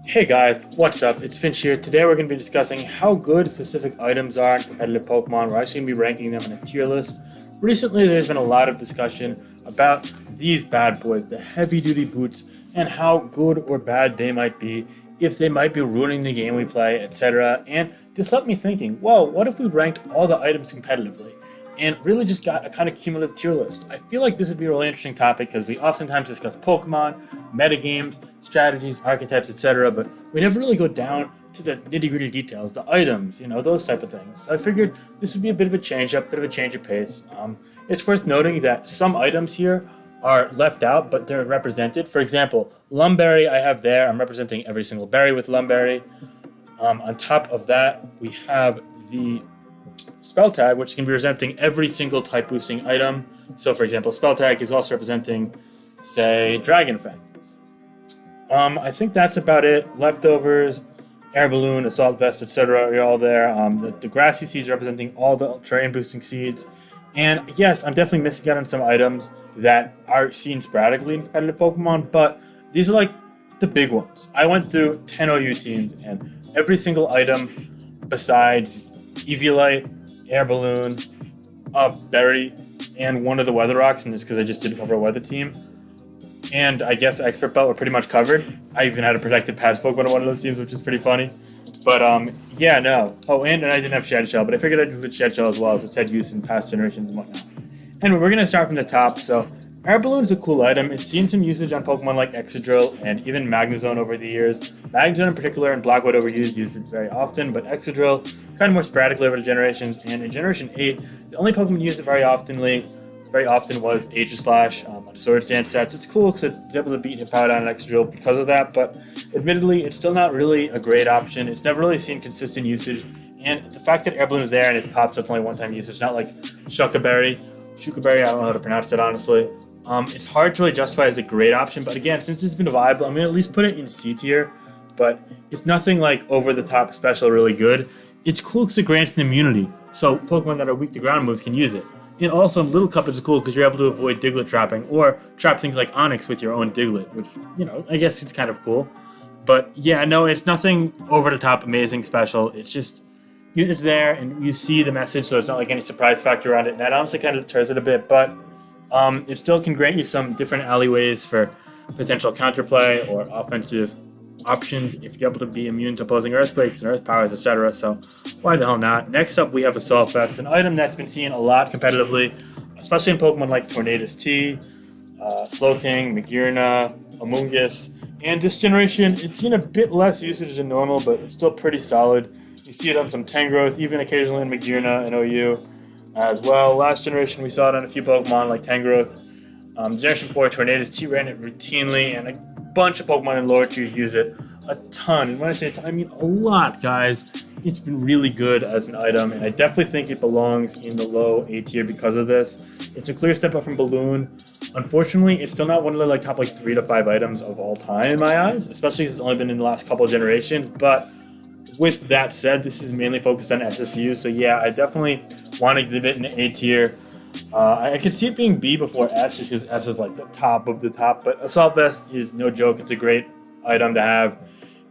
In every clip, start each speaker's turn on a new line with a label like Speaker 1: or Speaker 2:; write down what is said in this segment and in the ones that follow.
Speaker 1: Hey guys, what's up? It's Finch here. Today we're going to be discussing how good specific items are in competitive Pokemon. We're actually going to be ranking them in a tier list. Recently, there's been a lot of discussion about these bad boys, the heavy-duty boots, and how good or bad they might be, if they might be ruining the game we play, etc. And this left me thinking, well, what if we ranked all the items competitively? And really just got a kind of cumulative tier list. I feel like this would be a really interesting topic because we oftentimes discuss Pokemon, metagames, strategies, archetypes, etc., but we never really go down to the nitty-gritty details, the items, those type of things. So I figured this would be a bit of a change up, bit of a change of pace. It's worth noting that some items here are left out, but they're represented. For example, Lumberry I have there. I'm representing every single berry with Lumberry. On top of that, we have the spell tag, which can be representing every single type boosting item. So, for example, spell tag is also representing, say, Dragon Fang. I think that's about it. Leftovers, air balloon, assault vest, etc. are all there. The grassy seeds representing all the terrain boosting seeds. And yes, I'm definitely missing out on some items that are seen sporadically in competitive Pokemon, but these are like the big ones. I went through 10 OU teams, and every single item besides Eviolite, air balloon, berry, and one of the weather rocks, and this because I just didn't cover a weather team. And I guess expert belt were pretty much covered. I even had a protected patch Pokemon on one of those teams, which is pretty funny. But yeah, no. Oh, and I didn't have Shed Shell, but I figured I'd include Shed Shell as well, as it's had use in past generations and whatnot. Anyway, we're gonna start from the top. So air balloon is a cool item. It's seen some usage on Pokemon like Excadrill and even Magnezone over the years. Magnezone in particular and Blackwood overused usage very often, but Excadrill kind of more sporadically over the generations. And in Generation 8, the only Pokemon used it very often was Aegislash on Swords Dance sets. It's cool because it's able to beat Hippowdon and Excadrill because of that, but admittedly, it's still not really a great option. It's never really seen consistent usage, and the fact that air balloon is there and it pops up only one-time usage, not like Shukaberry, I don't know how to pronounce it honestly. It's hard to really justify as a great option, but again, since it's been viable, I'm going to at least put it in C tier, but it's nothing like over-the-top special really good. It's cool because it grants an immunity, so Pokemon that are weak to ground moves can use it. And also, Little Cup is cool because you're able to avoid Diglett trapping, or trap things like Onix with your own Diglett, which, I guess it's kind of cool. But yeah, no, it's nothing over-the-top amazing special. It's just, it's there, and you see the message, so it's not like any surprise factor around it, and that honestly kind of deters it a bit, but it still can grant you some different alleyways for potential counterplay or offensive options if you're able to be immune to opposing earthquakes and earth powers, etc. So why the hell not? Next up, we have Assault Vest, an item that's been seen a lot competitively, especially in Pokemon like Tornadus T, Slowking, Magearna, Amoonguss. And this generation, it's seen a bit less usage than normal, but it's still pretty solid. You see it on some Tangrowth, even occasionally in Magearna and OU as well. Last generation, we saw it on a few Pokemon like Tangrowth. Generation 4, Tornadus T ran it routinely, and a bunch of Pokemon in lower tiers use it a ton. And when I say a ton, I mean a lot, guys. It's been really good as an item, and I definitely think it belongs in the low A tier because of this. It's a clear step up from Balloon. Unfortunately, it's still not one of the top 3 to 5 items of all time in my eyes, especially because it's only been in the last couple of generations. But with that said, this is mainly focused on SSU, so yeah, I definitely want to give it an A tier. I could see it being B before S, just because S is like the top of the top, but Assault Vest is no joke. It's a great item to have.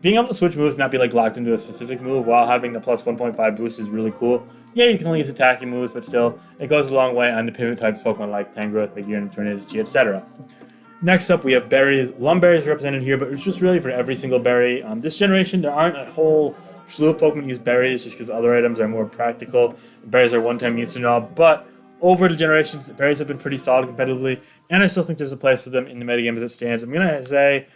Speaker 1: Being able to switch moves and not be locked into a specific move while having the plus 1.5 boost is really cool. Yeah, you can only use attacking moves, but still, it goes a long way on the pivot types Pokemon like Tangrowth, Magearna, Tornadus T, etc. Next up, we have berries. Lumberry is represented here, but it's just really for every single berry. This generation, there aren't a whole slew of Pokemon use berries just because other items are more practical. Berries are one-time use and all, but over the generations, the berries have been pretty solid competitively, and I still think there's a place for them in the metagame as it stands. I'm going to say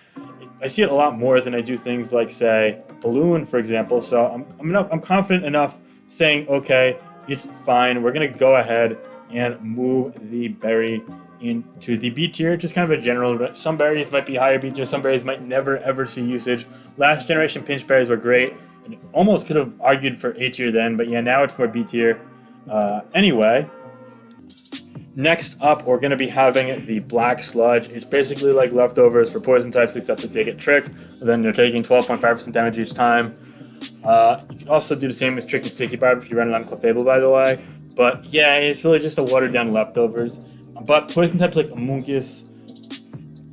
Speaker 1: I see it a lot more than I do things like, say, Balloon, for example, so I'm confident enough saying, okay, it's fine. We're going to go ahead and move the berry into the B tier, just kind of a general. Some berries might be higher B tier, some berries might never ever see usage. Last generation pinch berries were great, and almost could have argued for A tier then, but yeah, now it's more B tier. Anyway, next up, we're going to be having the Black Sludge. It's basically like leftovers for poison types, except they take a trick, and then they're taking 12.5% damage each time. You can also do the same with Trick and Sticky Barb if you run it on Clefable, by the way. But yeah, it's really just a watered down leftovers. But poison types like Amoonguss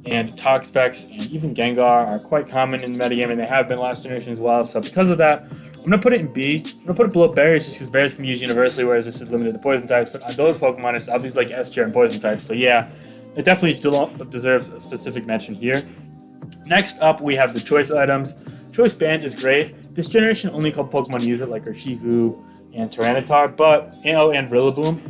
Speaker 1: and Talk Specs and even Gengar are quite common in the metagame, and they have been last generation as well. So because of that, I'm going to put it in B. I'm going to put it below berries just because berries can be used universally, whereas this is limited to poison types. But on those Pokemon, it's obviously like S tier and poison types. So yeah, it definitely deserves a specific mention here. Next up, we have the choice items. Choice Band is great. This generation, only a couple Pokemon use it, like Urshifu and Tyranitar, but and Rillaboom.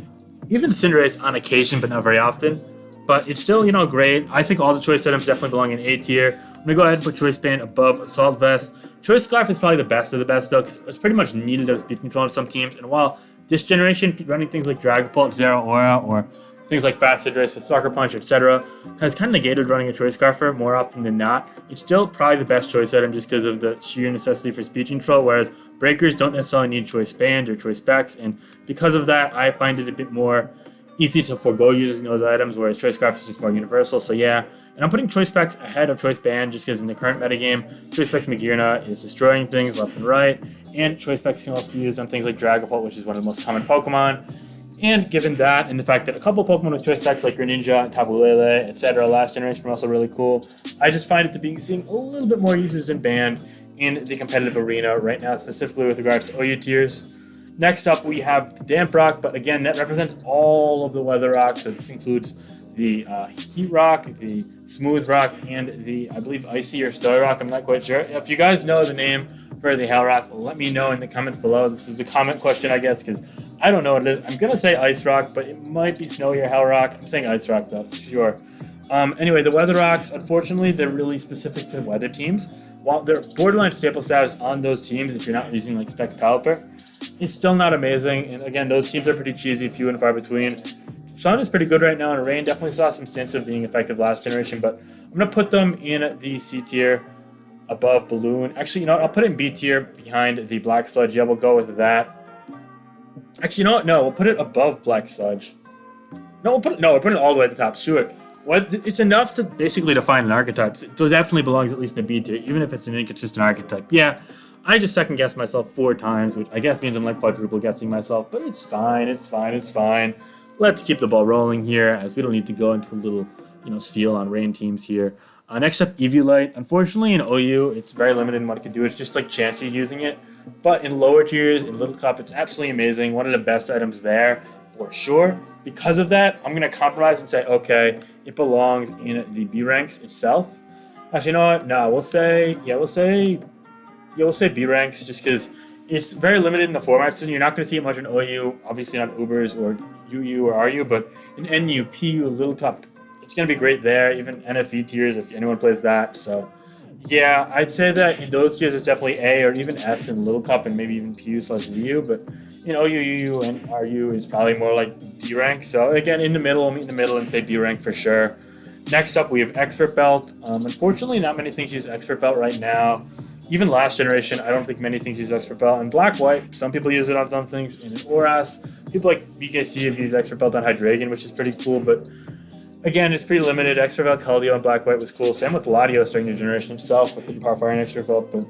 Speaker 1: Even Cinderace on occasion, but not very often. But it's still, great. I think all the choice items definitely belong in A tier. I'm going to go ahead and put Choice Band above Assault Vest. Choice Scarf is probably the best of the best, though, because it's pretty much needed as speed control on some teams. And while this generation, running things like Dragapult, Zeraora, or things like Fast Hydras with Sucker Punch, etc., has kind of negated running a Choice Scarfer more often than not. It's still probably the best choice item just because of the sheer necessity for speed control, whereas Breakers don't necessarily need Choice Band or Choice Specs, and because of that, I find it a bit more easy to forego using those items, whereas Choice Scarf is just more universal. So yeah, and I'm putting Choice Specs ahead of Choice Band just because in the current metagame, Choice Specs Magearna is destroying things left and right, and Choice Specs can also be used on things like Dragapult, which is one of the most common Pokemon. And given that, and the fact that a couple Pokemon with Choice Specs like Greninja, Tapu Lele, etc., last generation were also really cool, I just find it to be seeing a little bit more usage than Band in the competitive arena right now, specifically with regards to OU tiers. Next up, we have the Damp Rock, but again, that represents all of the Weather Rocks. So this includes the Heat Rock, the Smooth Rock, and the, I believe, Icy or Snowy Rock. I'm not quite sure. If you guys know the name for the Hail Rock, let me know in the comments below. This is the comment question, I guess, because I don't know what it is. I'm going to say Ice Rock, but it might be Snowy or Hail Rock. I'm saying Ice Rock, though, sure. Anyway, the Weather Rocks, unfortunately, they're really specific to weather teams. While they're borderline staple status on those teams, if you're not using like Specs Pelipper, it's still not amazing. And again, those teams are pretty cheesy, few and far between. Sun is pretty good right now, and Rain definitely saw some stints of being effective last generation, but I'm going to put them in the C tier above Balloon. Actually, I'll put it in B tier behind the Black Sludge. Yeah, we'll go with that. Actually, No, we'll put it above Black Sludge. We'll put it all the way at the top. Sure. It's enough to basically define an archetype. It definitely belongs at least in a B tier, even if it's an inconsistent archetype. Yeah, I just second guessed myself 4 times, which I guess means I'm like quadruple guessing myself, but it's fine. Let's keep the ball rolling here, as we don't need to go into a little, steal on Rain teams here. Next up, Eviolite. Unfortunately, in OU, it's very limited in what it can do. It's just like Chansey using it. But in lower tiers, in Little Cup, it's absolutely amazing. One of the best items there, for sure. Because of that, I'm going to compromise and say, okay, it belongs in the B ranks itself. Actually, you know what? No, we'll say B ranks, just because it's very limited in the formats, and you're not going to see it much in OU. Obviously, not Ubers or UU or RU, but in NU, PU, Little Cup, it's going to be great there. Even NFE tiers, if anyone plays that. So, yeah, I'd say that in those tiers, it's definitely A or even S in Little Cup and maybe even PU/ZU, but in OU, UU, and RU is probably more like D rank. So, again, in the middle, we'll meet in the middle and say B rank for sure. Next up, we have Expert Belt. Unfortunately, not many things use Expert Belt right now. Even last generation, I don't think many things use Expert Belt. And Black White, some people use it on some things. And in ORAS, people like BKC have used Expert Belt on Hydreigon, which is pretty cool. But again, it's pretty limited. Expert Belt Keldeo and Black White was cool. Same with Latios during the generation itself with the Power Fire and Expert Belt, but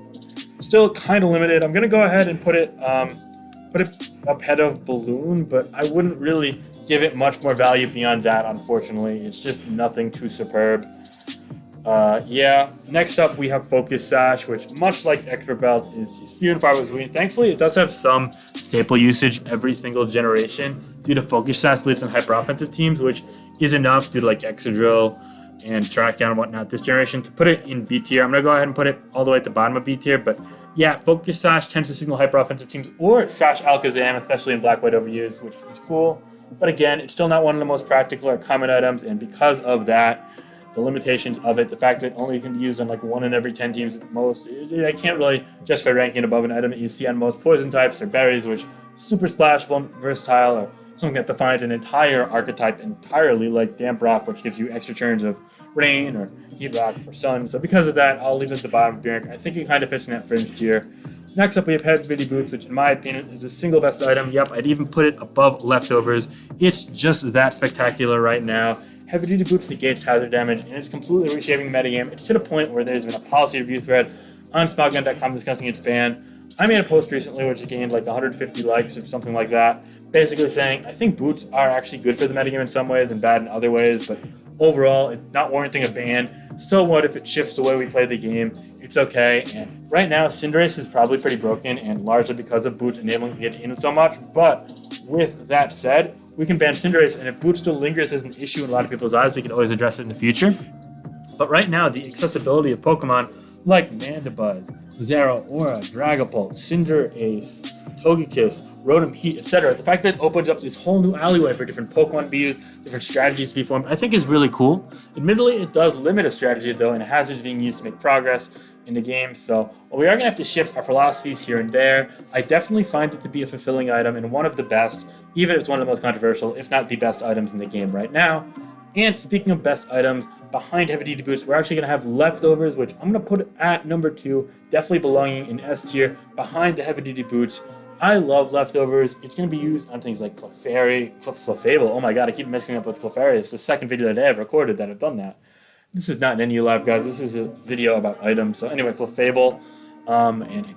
Speaker 1: still kind of limited. I'm going to go ahead and put it up ahead of Balloon, but I wouldn't really give it much more value beyond that, unfortunately. It's just nothing too superb. Next up we have Focus Sash, which much like Expert Belt is few and far between. Thankfully, it does have some staple usage every single generation due to Focus Sash leads on hyper offensive teams, which is enough due to like Excadrill and Trackdown and whatnot this generation to put it in B tier. I'm going to go ahead and put it all the way at the bottom of B tier, but yeah, Focus Sash tends to signal hyper offensive teams, or Sash Alakazam, especially in Black White overused, which is cool. But again, it's still not one of the most practical or common items, and because of that, the limitations of it, the fact that it only can be used on like 1 in every 10 teams at most, I can't really justify ranking above an item that you see on most poison types or berries, which super splashable and versatile, or something that defines an entire archetype entirely, like Damp Rock, which gives you extra turns of Rain or Heat Rock for Sun. So because of that, I'll leave it at the bottom of the rank. I think it kind of fits in that fringe tier. Next up, we have Heavy Boots, which in my opinion is the single best item. Yep, I'd even put it above Leftovers. It's just that spectacular right now. Heavy Duty Boots negates hazard damage, and it's completely reshaping the metagame. It's to the point where there's been a policy review thread on Spotgun.com discussing its ban. I made a post recently which gained like 150 likes or something like that, basically saying I think boots are actually good for the metagame in some ways and bad in other ways, but overall, it's not warranting a ban. So what if it shifts the way we play the game? It's okay. And right now, Cinderace is probably pretty broken, and largely because of boots enabling to get in so much. But with that said, we can ban Cinderace, and if boot still lingers as an issue in a lot of people's eyes, we can always address it in the future. But right now, the accessibility of Pokemon like Mandibuzz, Zeraora, Dragapult, Cinderace, Togekiss, Rotom Heat, etc. The fact that it opens up this whole new alleyway for different Pokemon to be used, different strategies to be formed, I think is really cool. Admittedly, it does limit a strategy though, and hazards being used to make progress in the game. So we are going to have to shift our philosophies here and there. I definitely find it to be a fulfilling item and one of the best, even if it's one of the most controversial, if not the best items in the game right now. And speaking of best items, behind Heavy Duty Boots, we're actually going to have Leftovers, which I'm going to put at number 2, definitely belonging in S tier, behind the Heavy Duty Boots. I love Leftovers. It's going to be used on things like Clefable. Oh my god, I keep messing up with Clefairy. It's the second video that I have recorded that I've done that. This is not an NU Live, guys. This is a video about items. So anyway, Clefable, and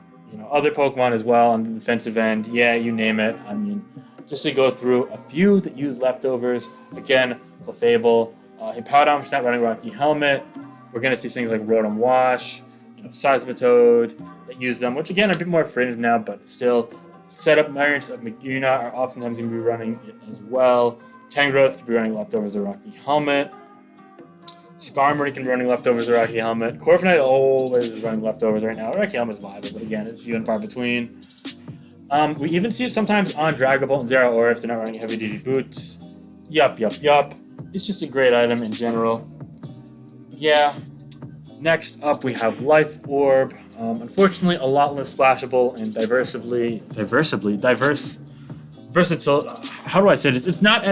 Speaker 1: other Pokemon as well on the defensive end. Yeah, you name it. I mean, just to go through a few that use Leftovers. Again, Clefable, Hippowdon for not running Rocky Helmet. We're going to see things like Rotom Wash, Seismitoad that use them, which again are a bit more fringe now, but still. Setup variants of Magearna are oftentimes going to be running it as well. Tangrowth to be running Leftovers or Rocky Helmet. Skarmory can be running Leftovers or Rocky Helmet. Corviknight always is running Leftovers right now. Rocky Helmet's viable, but again, it's few and far between. We even see it sometimes on Dragapult and Zeraora if they're not running Heavy Duty Boots. Yup. It's just a great item in general. Yeah. Next up, we have Life Orb. Unfortunately, a lot less splashable and versatile. How do I say this? It's not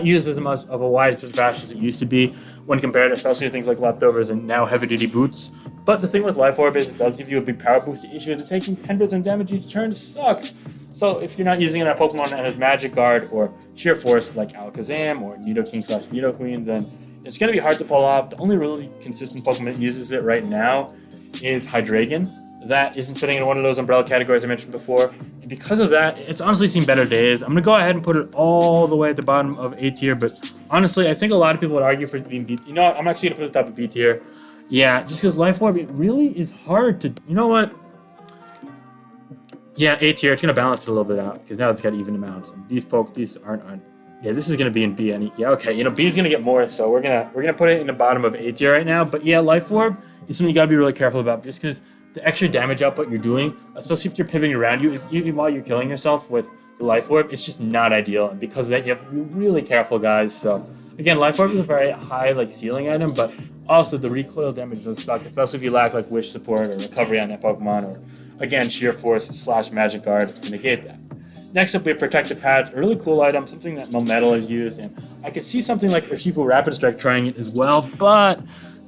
Speaker 1: used as much of a widespread fashion as it used to be when compared, especially to things like Leftovers and now Heavy Duty Boots. But the thing with Life Orb is it does give you a big power boost. The issue is that taking 10% damage each turn sucks. So if you're not using it on a Pokemon that has Magic Guard or Sheer Force like Alakazam or Nidoking/Nidoqueen, then it's going to be hard to pull off. The only really consistent Pokemon that uses it right now is Hydreigon. That isn't fitting in one of those umbrella categories I mentioned before. And because of that, it's honestly seen better days. I'm going to go ahead and put it all the way at the bottom of A tier, but honestly, I think a lot of people would argue for it being B tier. You know what? I'm actually going to put it at the top of B tier. Yeah, just because Life Orb, it really is hard to... You know what? Yeah, A tier. It's going to balance it a little bit out because now it's got even amounts. And these aren't... Yeah, this is going to be in B. Yeah, okay. B is going to get more, so we're gonna put it in the bottom of A tier right now. But yeah, Life Orb is something you got to be really careful about just because the extra damage output you're doing, especially if you're pivoting around you, is even while you're killing yourself with the Life Orb, it's just not ideal. And because of that, you have to be really careful, guys. So again, Life Orb is a very high ceiling item, but also the recoil damage does suck, especially if you lack Wish support or recovery on that Pokemon, or again Sheer Force/Magic Guard to negate that. Next up, we have Protective Pads, a really cool item, something that Melmetal has used, and I could see something like Urshifu Rapid Strike trying it as well, but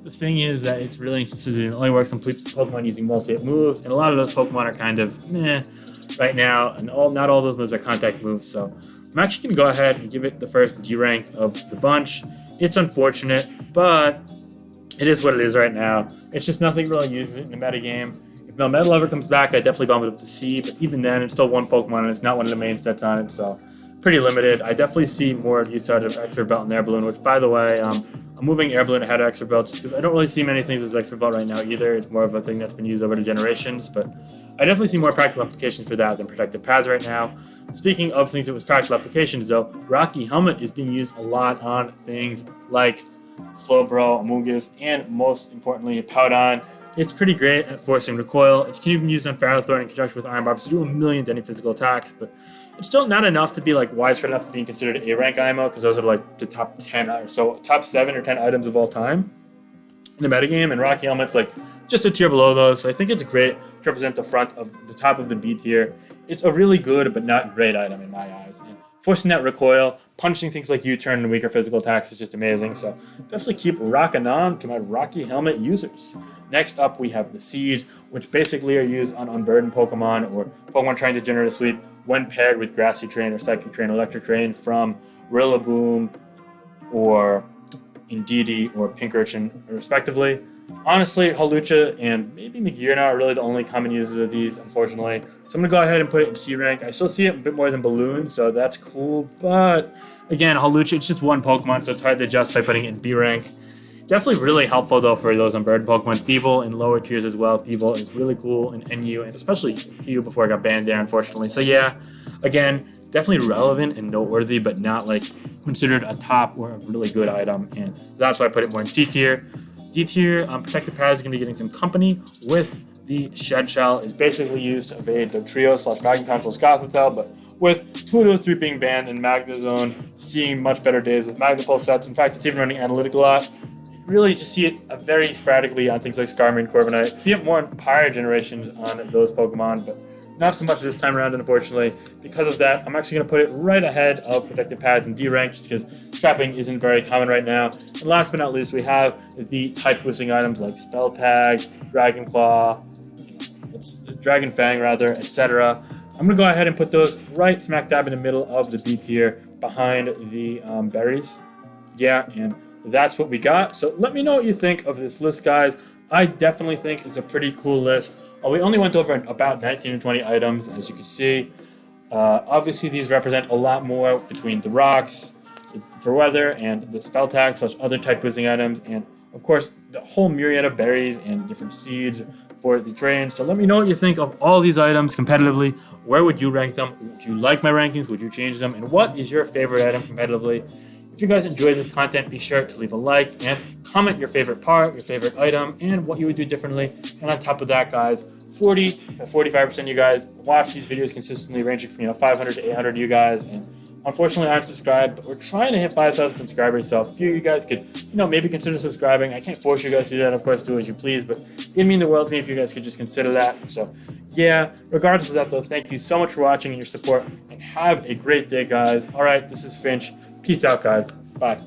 Speaker 1: the thing is that it's really inconsistent. It only works on Pokemon using multi-hit moves, and a lot of those Pokemon are kind of meh right now, and not all those moves are contact moves, so I'm actually going to go ahead and give it the first D rank of the bunch. It's unfortunate, but it is what it is right now. It's just nothing really used in the metagame. If Melmetal ever comes back, I definitely bump it up to C, but even then, it's still one Pokemon, and it's not one of the main sets on it, so pretty limited. I definitely see more use out of Expert Belt and Air Balloon, which, by the way, I'm moving Air Balloon ahead of Expert Belt just because I don't really see many things as Expert Belt right now either. It's more of a thing that's been used over the generations, but I definitely see more practical applications for that than Protective Pads right now. Speaking of things that with practical applications, though, Rocky Helmet is being used a lot on things like Slowbro, Amogus, and most importantly, Hippowdon. It's pretty great at forcing recoil. It can even be used on Ferrothorn in conjunction with Iron Barbs to do 1,000,000 to any physical attacks, but it's still not enough to be widespread enough to be considered A rank IMO, because those are the top 10 or so, top 7 or 10 items of all time in the metagame, and Rocky Helmet's just a tier below those. So I think it's great to represent the top of the B tier. It's a really good but not great item in my eyes. And forcing that recoil, punching things like U-turn and weaker physical attacks is just amazing. So definitely keep rocking on to my Rocky Helmet users. Next up, we have the Siege, which basically are used on unburdened Pokemon or Pokemon trying to generate a sweep when paired with Grassy Train or Psychic Train or Electric Train from Rillaboom or Indeedee or Pink Urchin, respectively. Honestly, Halucha and maybe Magirna are really the only common users of these, unfortunately. So I'm going to go ahead and put it in C rank. I still see it a bit more than Balloon, so that's cool. But again, Halucha, it's just one Pokemon, so it's hard to justify putting it in B rank. Definitely really helpful, though, for those on bird Pokemon. Thievul in lower tiers as well. Thievul is really cool in NU, and especially PU before I got banned there, unfortunately. So yeah, again, definitely relevant and noteworthy, but not like considered a top or a really good item, and that's why I put it more in C tier. D tier, Protective Pad is going to be getting some company with the Shed Shell. Is basically used to evade the Trio / Magneton / Gothitelle, but with 2 of those 3 being banned in Magnezone, seeing much better days with Magnapulse sets. In fact, it's even running Analytic a lot. Really just see it very sporadically on things like Skarmory and Corviknight. See it more in prior generations on those Pokemon, but not so much this time around, unfortunately. Because of that, I'm actually going to put it right ahead of Protective Pads in D rank, just because trapping isn't very common right now. And last but not least, we have the type boosting items like Spell Tag, Dragon Claw, Dragon Fang rather, etc. I'm going to go ahead and put those right smack dab in the middle of the B tier behind the berries. Yeah, and that's what we got. So let me know what you think of this list, guys. I definitely think it's a pretty cool list. We only went over about 19 or 20 items, as you can see. Obviously, these represent a lot more between the rocks, for weather, and the spell tag / other type boosting items, and of course, the whole myriad of berries and different seeds for the terrain. So let me know what you think of all these items competitively. Where would you rank them? Would you like my rankings? Would you change them? And what is your favorite item competitively? If you guys enjoyed this content, be sure to leave a like and comment your favorite part, your favorite item, and what you would do differently. And on top of that, guys, 40 to 45% of you guys watch these videos consistently, ranging from 500 to 800 of you guys. And unfortunately, aren't subscribed, but we're trying to hit 5,000 subscribers. So if a few of you guys could, maybe consider subscribing. I can't force you guys to do that. Of course, do as you please, but it'd mean the world to me if you guys could just consider that. So yeah, regardless of that, though, thank you so much for watching and your support, and have a great day, guys. All right, this is Finch. Peace out, guys. Bye.